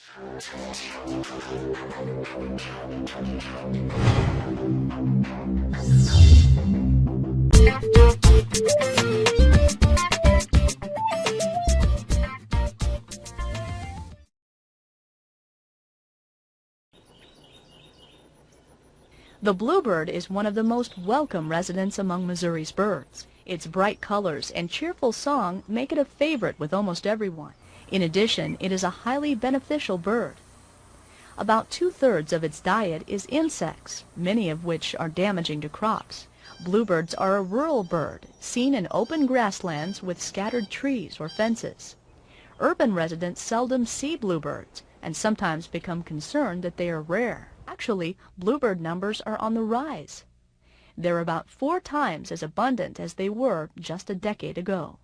The bluebird is one of the most welcome residents among Missouri's birds. Its bright colors and cheerful song make it a favorite with almost everyone. In addition, it is a highly beneficial bird. About 2/3 of its diet is insects, many of which are damaging to crops. Bluebirds are a rural bird, seen in open grasslands with scattered trees or fences. Urban residents seldom see bluebirds and sometimes become concerned that they are rare. Actually, bluebird numbers are on the rise. They're about 4 times as abundant as they were just a decade ago.